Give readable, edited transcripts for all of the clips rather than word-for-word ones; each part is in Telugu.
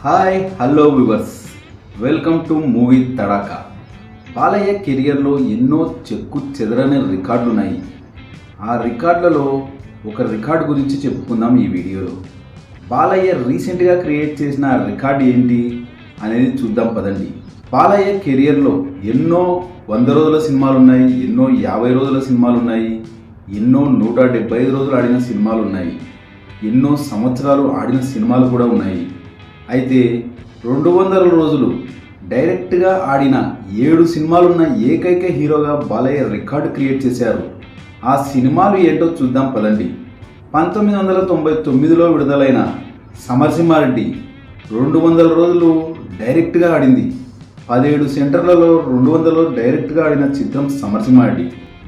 Hi hello viewers, welcome to movie Tadaka. Balayya కెరియర్లో ఎన్నో చెక్కు చెదరని రికార్డులు ఉన్నాయి. ఆ రికార్డులలో ఒక రికార్డు గురించి చెప్పుకుందాం ఈ వీడియోలో. బాలయ్య రీసెంట్గా క్రియేట్ చేసిన రికార్డు ఏంటి అనేది చూద్దాం పదండి. బాలయ్య కెరియర్లో ఎన్నో 100 రోజుల సినిమాలు ఉన్నాయి, ఎన్నో 50 రోజుల సినిమాలు ఉన్నాయి, ఎన్నో 175 రోజులు ఆడిన సినిమాలు ఉన్నాయి, ఎన్నో సంవత్సరాలు ఆడిన సినిమాలు కూడా ఉన్నాయి. అయితే 200 రోజులు డైరెక్ట్గా ఆడిన 7 సినిమాలున్న ఏకైక హీరోగా బాలయ్య రికార్డు క్రియేట్ చేశారు. ఆ సినిమాలు ఏంటో చూద్దాం పదండి. 1999లో విడుదలైన సమరసింహారెడ్డి 200 రోజులు డైరెక్ట్గా ఆడింది. 17 సెంటర్లలో 200 డైరెక్ట్గా ఆడిన చిత్రం సమరసింహారెడ్డి.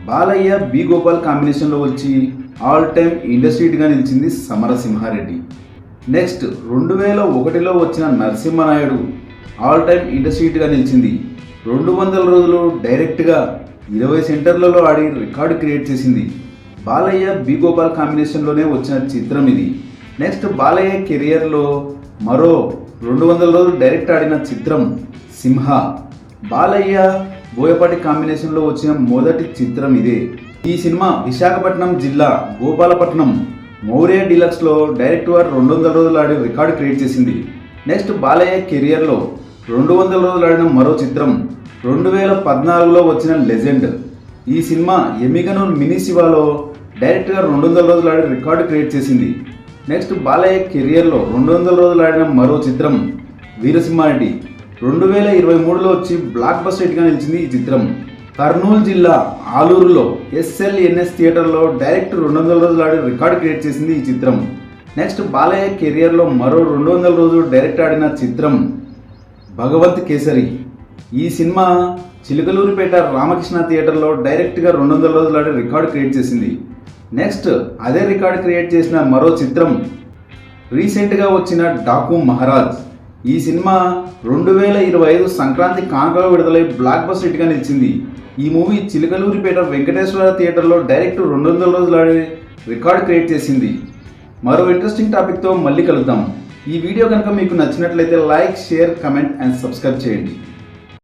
బాలయ్య బి గోపాల్ కాంబినేషన్లో వచ్చి ఆల్ టైమ్ ఇండస్ట్రీ హిట్గా నిలిచింది సమరసింహారెడ్డి. నెక్స్ట్ 2001లో వచ్చిన నరసింహనాయుడు ఆల్ టైమ్ ఇండస్ట్రీ హిట్గా నిలిచింది. 200 రోజులు డైరెక్ట్గా 20 సెంటర్లలో ఆడి రికార్డు క్రియేట్ చేసింది. బాలయ్య బి గోపాల్ కాంబినేషన్లోనే వచ్చిన చిత్రం ఇది. నెక్స్ట్ బాలయ్య కెరియర్లో మరో 200 రోజులు డైరెక్ట్ ఆడిన చిత్రం సింహ. బాలయ్య బోయపాటి కాంబినేషన్లో వచ్చిన మొదటి చిత్రం ఇదే. ఈ సినిమా విశాఖపట్నం జిల్లా గోపాలపట్నం మౌర్య డీలక్స్లో డైరెక్ట్గా 200 రోజులు ఆడి రికార్డు క్రియేట్ చేసింది. నెక్స్ట్ బాలయ్య కెరియర్లో 200 రోజులు ఆడిన మరో చిత్రం 2014లో వచ్చిన లెజెండ్. ఈ సినిమా ఎమిగనూర్ మినీ శివాలో డైరెక్ట్గా 200 రోజులు ఆడి రికార్డు క్రియేట్ చేసింది. నెక్స్ట్ బాలయ్య కెరియర్లో 200 రోజులు ఆడిన మరో చిత్రం వీరసింహారెడ్డి. 2023లో వచ్చి బ్లాక్ బస్టర్ హిట్గా నిలిచింది ఈ చిత్రం. కర్నూలు జిల్లా ఆలూరులో SLNS థియేటర్లో డైరెక్ట్ 200 రోజులు ఆడి రికార్డు క్రియేట్ చేసింది ఈ చిత్రం. నెక్స్ట్ బాలయ్య కెరియర్లో మరో 200 రోజులు డైరెక్ట్ ఆడిన చిత్రం భగవంత్ కేసరి. ఈ సినిమా చిలకలూరిపేట రామకృష్ణ థియేటర్లో డైరెక్ట్గా 200 రోజులు ఆడి రికార్డు క్రియేట్ చేసింది. నెక్స్ట్ అదే రికార్డు క్రియేట్ చేసిన మరో చిత్రం రీసెంట్గా వచ్చిన డాకు మహారాజ్. ఈ సినిమా 2025 సంక్రాంతి కానుకలో విడుదలై బ్లాక్ బస్టర్ హిట్గా నిలిచింది. ఈ మూవీ చిలకలూరిపేట వెంకటేశ్వర థియేటర్లో డైరెక్ట్ 200 రోజులు ఆడి రికార్డు క్రియేట్ చేసింది. మరో ఇంట్రెస్టింగ్ టాపిక్తో మళ్ళీ కలుద్దాం. ఈ వీడియో కనుక మీకు నచ్చినట్లయితే like, share, comment and subscribe చేయండి.